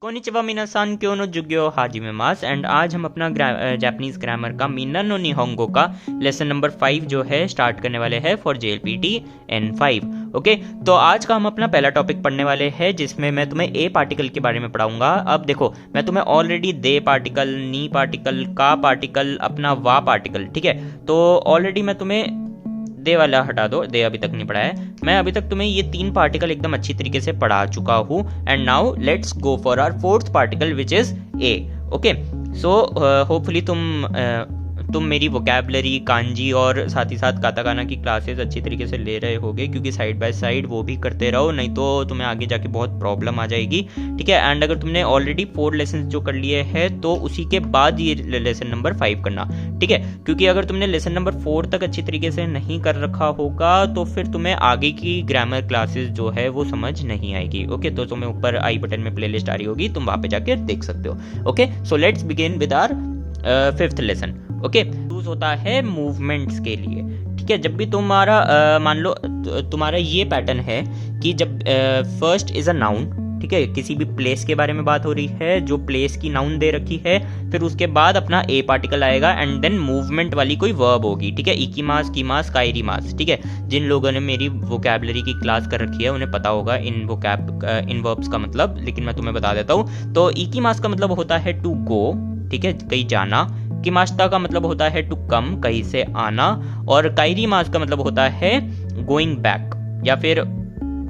Konnichiwa मिनासान क्यों no जुग्यो हाजिमे mass and आज हम अपना जापानीज ग्रामर का मीना नो निहोंगो का लेसन नंबर 5 जो है स्टार्ट करने वाले हैं फॉर JLPT N5। ओके, तो आज का हम अपना पहला टॉपिक पढ़ने वाले हैं जिसमें मैं तुम्हें ए पार्टिकल के बारे में पढ़ाऊंगा। अब देखो, मैं तुम्हें ऑलरेडी दे पार्टिकल, नी पार्टिकल, का पार्टिकल, अपना वा पार्टिकल, ठीक है, तो ऑलरेडी मैं तुम्हें दे वाला हटा दो, दे अभी तक नहीं पढ़ा है। मैं अभी तक तुम्हें ये 3 पार्टिकल एकदम अच्छी तरीके से पढ़ा चुका हूँ। And now let's go for our 4th particle which is a. Okay, so hopefully तुम मेरी वोकैबलरी, कांजी और साथ ही साथ काताकाना की क्लासेस अच्छी तरीके से ले रहे होगे, क्योंकि साइड बाय साइड वो भी करते रहो, नहीं तो तुम्हें आगे जाके बहुत प्रॉब्लम आ जाएगी। ठीक है, एंड अगर तुमने ऑलरेडी 4 लेसन जो कर लिए हैं तो उसी के बाद ये लेसन नंबर 5 करना। ठीक है, क्योंकि अगर तुमने लेसन नंबर 4 तक अच्छी तरीके से नहीं कर रखा होगा तो फिर तुम्हें आगे की ग्रामर क्लासेस जो है वो समझ नहीं आएगी। ओके, तो तुम्हें ऊपर आई बटन में प्लेलिस्ट आ रही होगी, तुम वहां पे जाके देख सकते हो। Okay, so let's begin with our 5th lesson. Okay, use होता है मूवमेंट्स के लिए। ठीक है, जब भी तुम्हारा मान लो तुम्हारा ये पैटर्न है कि जब फर्स्ट इज अ नाउन, ठीक है, किसी भी प्लेस के बारे में बात हो रही है, जो प्लेस की नाउन दे रखी है, फिर उसके बाद अपना ए पार्टिकल आएगा एंड देन मूवमेंट वाली कोई वर्ब होगी। ठीक है, इकीमास, कीमास, काइरीमास। ठीक है, जिन लोगों ने मेरी वोकैबलरी की क्लास कर रखी है उन्हें पता होगा इन वर्ब्स का मतलब, लेकिन मैं तुम्हें बता देता हूँ। तो इकीमास का मतलब होता है टू गो, ठीक है, कहीं जाना। किमाश्ता का मतलब होता है टू कम, कहीं से आना। और काइरीमास का मतलब होता है गोइंग बैक, या फिर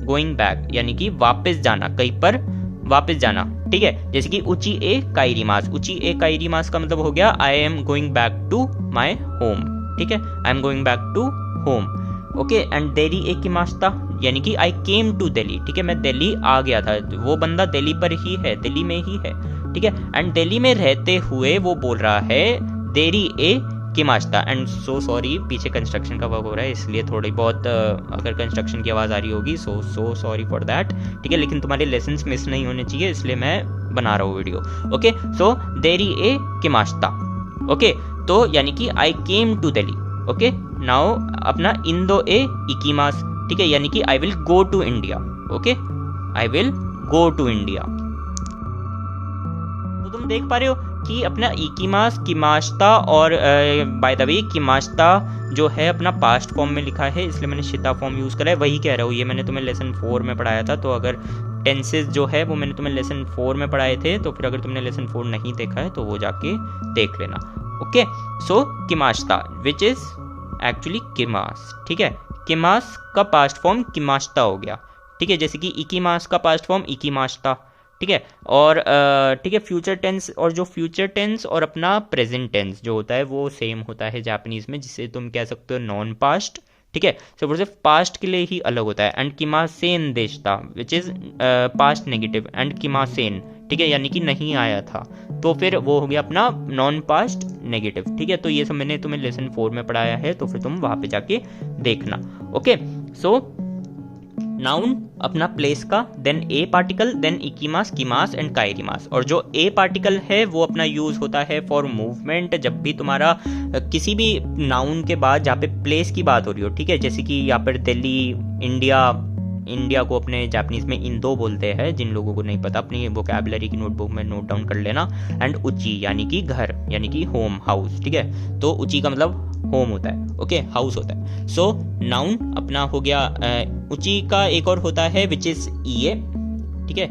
गोइंग बैक यानी कि वापस जाना, कहीं पर वापस जाना। ठीक है, जैसे कि उची ए काइरीमास, उची ए काइरीमास का मतलब हो गया I am going back to my home. ठीक है, I am going back to home. Okay, and Delhi ए किमाश्ता यानी कि आई केम टू दिल्ली। ठीक है, मैं दिल्ली आ गया था, वो बंदा दिल्ली पर ही है, दिल्ली में ही है। ठीक है, एंड दिल्ली में रहते हुए वो बोल रहा है देरी ए किमाश्ता। एंड सो सॉरी, पीछे कंस्ट्रक्शन का वर्क हो रहा है, इसलिए थोड़ी बहुत अगर कंस्ट्रक्शन की आवाज़ आ रही होगी सो सॉरी फॉर दैट। ठीक है, लेकिन तुम्हारे लेसन्स मिस नहीं होने चाहिए, इसलिए मैं बना रहा हूँ वीडियो। ओके, सो देरी ए किमाश्ता। ओके, तो यानी कि I came to Delhi. Okay, now अपना इंदो ए इकीमास। ठीक है, यानी कि I will go to India. Okay, I will go to India. तो तुम देख पा रहे हो कि अपना इकीमास, किमाश्ता और बाय द वे किमाश्ता जो है अपना पास्ट फॉर्म में लिखा है, इसलिए मैंने शिता फॉर्म यूज करा है। वही कह रहा हूँ, ये मैंने तुम्हें लेसन 4 में पढ़ाया था, तो अगर टेंसेस जो है वो मैंने तुम्हें लेसन 4 में पढ़ाए थे, तो फिर अगर तुमने लेसन 4 नहीं देखा है तो वो जाके देख लेना। ओके, सो किमाश्ता विच इज एक्चुअली किमास। ठीक है, किमास का पास्ट फॉर्म किमाश्ता हो गया। ठीक है, जैसे कि इकीमास का पास्ट फॉर्म इकीमाश्ता। ठीक है, और ठीक है, फ्यूचर टेंस और जो फ्यूचर टेंस और अपना प्रेजेंट टेंस जो होता है वो सेम होता है जापानीज में, जिसे तुम कह सकते हो नॉन पास्ट। ठीक है, सिर्फ पास्ट के लिए ही अलग होता है। एंड किमासेन देशता which is past negative and किमासेन, ठीक है, यानी कि नहीं आया था, तो फिर वो हो गया अपना नॉन पास्ट नेगेटिव। ठीक है, तो ये सब मैंने तुम्हें लेसन 4 में पढ़ाया है, तो फिर तुम वहां पे जाके देखना। ओके, सो नाउन अपना प्लेस का, देन ए पार्टिकल, देन इकीमास, कीमास एंड काइरीमास। और जो ए पार्टिकल है वो अपना यूज होता है फॉर मूवमेंट, जब भी तुम्हारा किसी भी नाउन के बाद जहाँ पे प्लेस की बात हो रही हो। ठीक है, जैसे कि यहाँ पर दिल्ली, इंडिया को अपने जापानीज में इंदो बोलते हैं, जिन लोगों को नहीं पता अपनी वोकैबुलरी की नोटबुक में नोट डाउन कर लेना। एंड उची यानी कि घर, यानी कि होम, हाउस। ठीक है, तो उची का मतलब होम होता है। ओके, हाउस होता है। सो नाउन अपना हो गया। उची का एक और होता है विच इज ईए। ठीक है,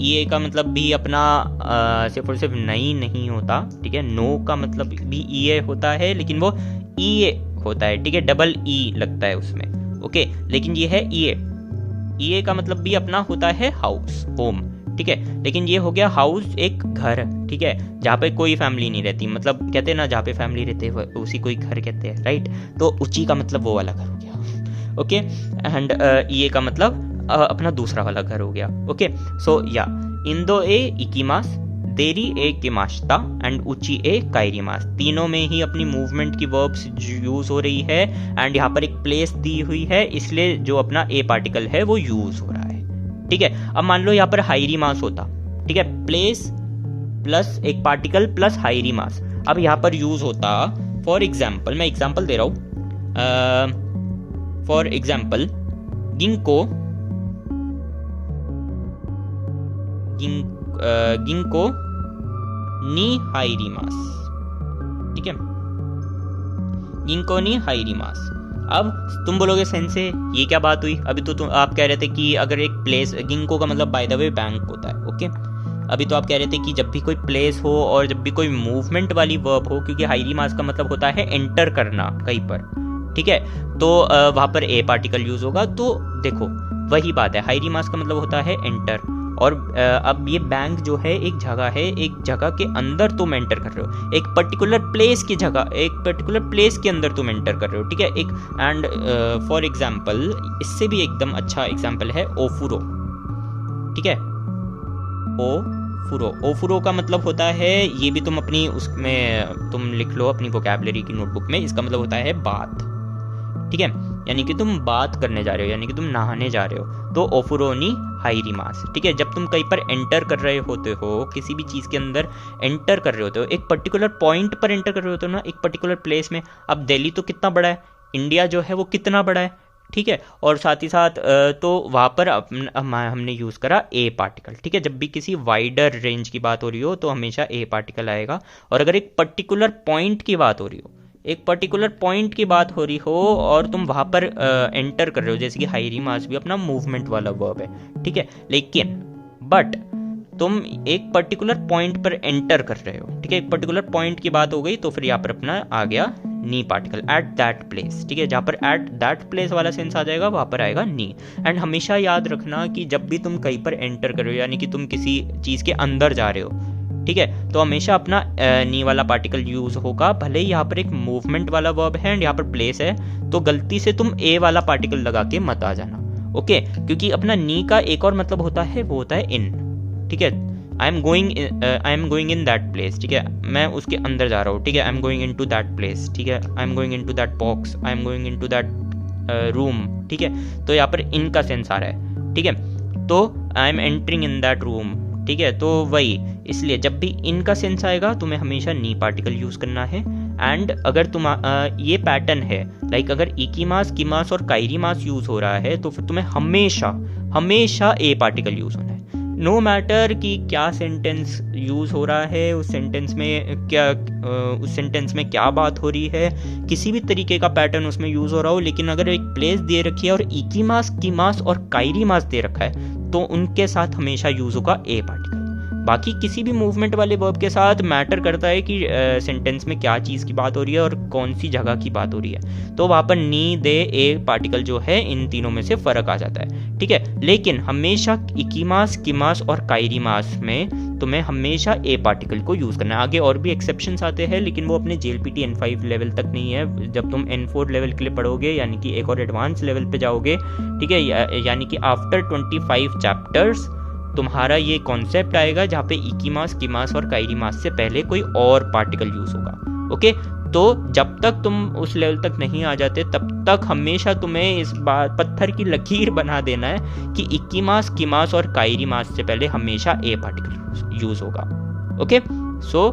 ईए का मतलब भी अपना सिर्फ और सिर्फ नहीं होता। ठीक है, नो का मतलब भी ईए होता है, लेकिन वो ईए होता है। ठीक है, डबल ई लगता है उसमें। ओके, लेकिन ये है ईए का मतलब भी अपना होता है हाउस, होम। ठीक है, लेकिन ये हो गया हाउस, एक घर। ठीक है, जहाँ पे कोई फैमिली नहीं रहती, मतलब कहते हैं ना जहाँ पे फैमिली रहते हैं उसी कोई घर कहते हैं, राइट। तो उची का मतलब वो वाला घर हो गया। ओके, एंड ये का मतलब अपना दूसरा वाला घर हो गया। ओके, सो या इंदो ए इकीमास, देरी ए किमाश्ता एंड उची ए काइरीमास, तीनों में ही अपनी मूवमेंट की वर्ब्स यूज हो रही है। एंड यहाँ पर एक प्लेस दी हुई है, इसलिए जो अपना ए पार्टिकल है वो यूज हो रहा है। ठीक है, अब मान लो यहाँ पर हाइरी मास होता। ठीक है, प्लेस प्लस एक पार्टिकल प्लस हाइरी मास। अब यहाँ पर यूज होता, फॉर एग्जाम्पल, मैं एग्जाम्पल दे रहा हूं, फॉर एग्जाम्पल गिंको गिंको नी हाइरिमास, ठीक है, गिंको नी हाइरिमास। अब तुम बोलोगे सेंसे ये क्या बात हुई, अभी तो तुम आप कह रहे थे कि अगर एक प्लेस, गिंको का मतलब बाय द वे बैंक होता है, ओके। अभी तो आप कह रहे थे कि जब भी कोई प्लेस हो और जब भी कोई मूवमेंट वाली वर्ब हो, क्योंकि हाइरिमास का मतलब होता है एंटर करना कहीं पर, ठीक है, तो वहाँ पर ए पार्टिकल यूज होगा। तो देखो वही बात है, हाइरिमास का मतलब होता है एंटर, और अब ये बैंक जो है एक जगह है, एक जगह के अंदर तुम एंटर कर रहे हो, एक पर्टिकुलर प्लेस की जगह, एक पर्टिकुलर प्लेस के अंदर तुम एंटर कर रहे हो, ठीक है। एक एंड फॉर एग्जांपल, इससे भी एकदम अच्छा एग्जांपल है ओफुरो, ठीक है, ओफुरो। ओफुरो का मतलब होता है, ये भी तुम अपनी उसमें तुम लिख लो अपनी वोकैबुलरी की नोटबुक में, इसका मतलब होता है बात, ठीक है, यानी कि तुम बात करने जा रहे हो, यानी कि तुम नहाने जा रहे हो, तो ओफुरोनी हाइरिमास, ठीक है। जब तुम कहीं पर एंटर कर रहे होते हो, किसी भी चीज़ के अंदर एंटर कर रहे होते हो, एक पर्टिकुलर पॉइंट पर एंटर कर रहे होते हो ना, एक पर्टिकुलर प्लेस में। अब दिल्ली तो कितना बड़ा है, इंडिया जो है वो कितना बड़ा है, ठीक है, और साथ ही साथ तो वहाँ पर हमने यूज़ करा ए पार्टिकल, ठीक है। जब भी किसी वाइडर रेंज की बात हो रही हो तो हमेशा ए पार्टिकल आएगा, और अगर एक पर्टिकुलर पॉइंट की बात हो रही हो, एक पर्टिकुलर पॉइंट की बात हो रही हो और तुम वहाँ पर एंटर कर रहे हो, जैसे कि हाइरिमास भी अपना मूवमेंट वाला वर्ब है, ठीक है, लेकिन बट तुम एक पर्टिकुलर पॉइंट पर एंटर कर रहे हो, ठीक है, एक पर्टिकुलर पॉइंट की बात हो गई, तो फिर यहाँ पर अपना आ गया नी पार्टिकल, एट दैट प्लेस, ठीक है। जहाँ पर एट दैट प्लेस वाला सेंस आ जाएगा वहाँ पर आएगा नी। एंड हमेशा याद रखना कि जब भी तुम कहीं पर एंटर कर रहे हो, यानी कि तुम किसी चीज़ के अंदर जा रहे हो, ठीक है, तो हमेशा अपना नी वाला पार्टिकल यूज होगा, भले ही यहाँ पर एक मूवमेंट वाला वर्ब है एंड यहाँ पर प्लेस है, तो गलती से तुम ए वाला पार्टिकल लगा के मत आ जाना, ओके। क्योंकि अपना नी का एक और मतलब होता है, वो होता है इन, ठीक है। I am going in that place, ठीक है, मैं उसके अंदर जा रहा हूँ, ठीक है, I am going in to that place, ठीक है, I am going in to that box, I am going in to that room, ठीक है। तो यहाँ पर इन का सेंस आ रहा है, ठीक है, तो I am entering in that room, ठीक है, तो वही, इसलिए जब भी इन का सेंस आएगा तुम्हें हमेशा नी पार्टिकल यूज करना है। एंड अगर तुम ये पैटर्न है, लाइक अगर इकीमास, किमास और काइरीमास यूज हो रहा है, तो फिर तुम्हें हमेशा हमेशा ए पार्टिकल यूज होना है, नो मैटर कि क्या सेंटेंस यूज हो रहा है, उस सेंटेंस में क्या बात हो रही है, किसी भी तरीके का पैटर्न उसमें यूज हो रहा हो, लेकिन अगर एक प्लेस दे रखी है और इकीमास, किमास और काइरीमास दे रखा है, तो उनके साथ हमेशा यूज होगा ए पार्टिकल। बाकी किसी भी मूवमेंट वाले वर्ब के साथ मैटर करता है कि सेंटेंस में क्या चीज़ की बात हो रही है और कौन सी जगह की बात हो रही है, तो वहाँ पर नी, दे, ए पार्टिकल जो है इन तीनों में से फ़र्क आ जाता है, ठीक है। लेकिन हमेशा इकीमास, किमास और काइरीमास में तुम्हें हमेशा ए पार्टिकल को यूज़ करना है। आगे और भी एक्सेप्शंस आते हैं, लेकिन वो अपने JLPT N5 लेवल तक नहीं है। जब तुम N4 लेवल के लिए पढ़ोगे, यानी कि एक और एडवांस लेवल पे जाओगे, ठीक है, यानी कि आफ्टर 25 चैप्टर्स तुम्हारा ये कॉन्सेप्ट आएगा जहाँ पे इकीमास, किमास और काइरीमास से पहले कोई और पार्टिकल यूज होगा, ओके। तो जब तक तुम उस लेवल तक नहीं आ जाते, तब तक हमेशा तुम्हें इस बात पत्थर की लकीर बना देना है कि इकीमास, किमास और काइरीमास से पहले हमेशा ए पार्टिकल यूज होगा, ओके। सो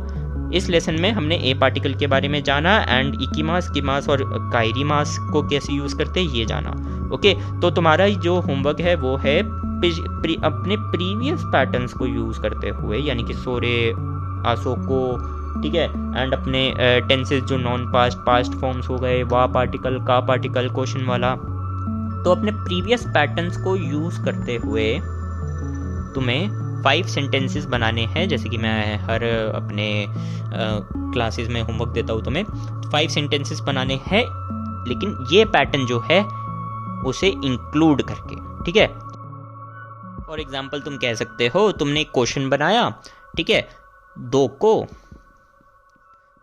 इस लेसन में हमने ए पार्टिकल के बारे में जाना, एंड इकीमास, किमास और काइरीमास को कैसे यूज करते हैं ये जाना, ओके। तो तुम्हारा जो होमवर्क है वो है अपने प्रीवियस पैटर्न्स को यूज करते हुए, यानी कि सोरे, आसोको, ठीक है, एंड अपने टेंसेस जो नॉन पास्ट, पास्ट फॉर्म्स हो गए, वा पार्टिकल, का पार्टिकल, क्वेश्चन वाला, तो अपने प्रीवियस पैटर्न्स को यूज करते हुए तुम्हें 5 सेंटेंसेस बनाने हैं। जैसे कि मैं हर अपने क्लासेस में होमवर्क देता हूँ तुम्हें, 5 सेंटेंसेस बनाने हैं, लेकिन ये पैटर्न जो है उसे इंक्लूड करके, ठीक है। फॉर एग्जाम्पल तुम कह सकते हो, तुमने एक क्वेश्चन बनाया, ठीक है,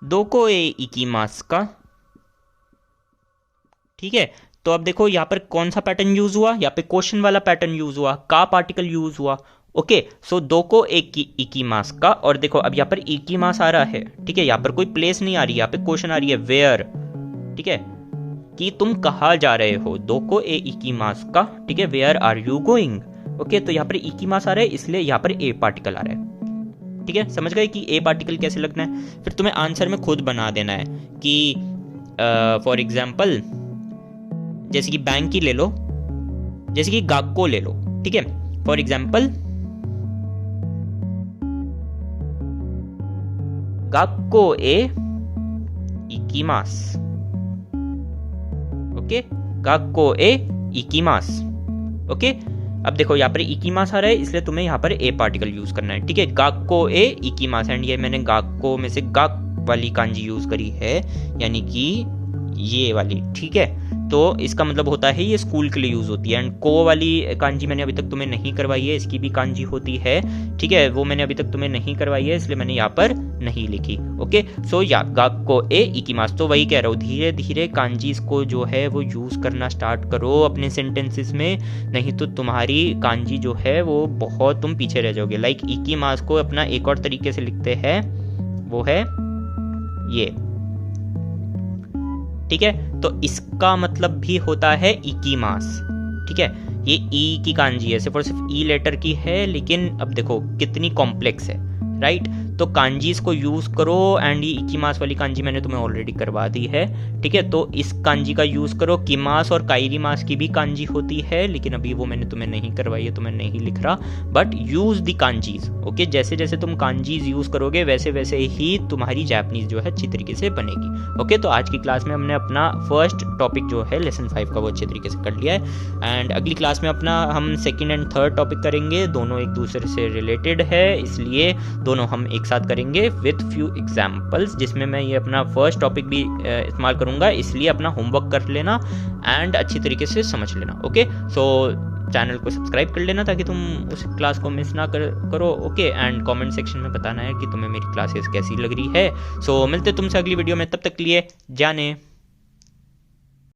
दोको ए इकीमास का, ठीक है। तो अब देखो यहाँ पर कौन सा पैटर्न यूज हुआ, यहाँ पे क्वेश्चन वाला पैटर्न यूज हुआ, का पार्टिकल यूज हुआ, ओके। सो दोको एक इकीमास का, और देखो अब यहाँ पर इकीमास आ रहा है, ठीक है, यहाँ पर कोई प्लेस नहीं आ रही, यहाँ पे क्वेश्चन आ रही है वेयर, ठीक है, कि तुम कहाँ जा रहे हो, दोको ए इकीमास का, ठीक है, where are you going, okay. तो यहाँ पर इकीमास आ रहा है, इसलिए यहाँ पर ए पार्टिकल आ रहा है, ठीक है। समझ गए कि ए पार्टिकल कैसे लगना है। फिर तुम्हें आंसर में खुद बना देना है कि फॉर एग्जाम्पल जैसे कि बैंक की ले लो, जैसे कि गाक्को ले लो, ठीक है। फॉर एग्जाम्पल गाक्को ए इकिमास। ओके, गाक्को ए इकिमास। ओके, अब देखो यहाँ पर इकिमास आ रहा है, इसलिए तुम्हें यहाँ पर ए पार्टिकल यूज करना है। ठीक है, गाक्को ए इकिमास, एंड ये मैंने गाक्को में से गाक वाली कांजी यूज करी है, यानी कि ये वाली। ठीक है, तो इसका मतलब होता है ये स्कूल के लिए यूज होती है। एंड को वाली कांजी मैंने अभी तक तुम्हें नहीं करवाई है, इसकी भी कांजी होती है। ठीक है, वो मैंने अभी तक तुम्हें नहीं करवाई है, इसलिए मैंने यहाँ पर नहीं लिखी। ओके, सो या गाक्को ए इकिमास। तो वही कह रहा हूँ, धीरे धीरे कांजीज को जो है वो यूज करना स्टार्ट करो अपने सेंटेंसेस में, नहीं तो तुम्हारी कांजी जो है वो बहुत तुम पीछे रह जाओगे। लाइक इकिमास को अपना एक और तरीके से लिखते हैं, वो है ये। ठीक है, तो इसका मतलब भी होता है इकिमास। ठीक है, ये ई की कांजी है, सिर्फ और सिर्फ ई लेटर की है, लेकिन अब देखो कितनी कॉम्प्लेक्स है, राइट। तो कांजीज को यूज करो, एंड ये इकिमास वाली कांजी मैंने तुम्हें ऑलरेडी करवा दी है। ठीक है, तो इस कांजी का यूज करो। किमास और काइरीमास की भी कांजी होती है, लेकिन अभी वो मैंने तुम्हें नहीं करवाई है, तो मैं नहीं लिख रहा, बट यूज द कांजीज। ओके, जैसे जैसे तुम कांजीज यूज करोगे वैसे वैसे ही तुम्हारी जापानीज जो है अच्छी तरीके से बनेगी। ओके, तो आज की क्लास में हमने अपना फर्स्ट टॉपिक जो है लेसन 5 का वो अच्छे तरीके से कर लिया है, एंड अगली क्लास में अपना हम सेकेंड एंड थर्ड टॉपिक करेंगे। दोनों एक दूसरे से रिलेटेड है, इसलिए दोनों हम एक साथ करेंगे विथ फ्यू एग्जाम्पल्स, जिसमें मैं ये अपना फर्स्ट टॉपिक भी इस्तेमाल करूंगा, इसलिए अपना होमवर्क कर लेना एंड अच्छी तरीके से समझ लेना। ओके, सो चैनल को सब्सक्राइब कर लेना ताकि तुम उस क्लास को मिस ना करो। ओके, एंड कमेंट सेक्शन में बताना है कि तुम्हें मेरी क्लासेस कैसी लग रही है। सो मिलते तुमसे अगली वीडियो में, तब तक के लिए जाने।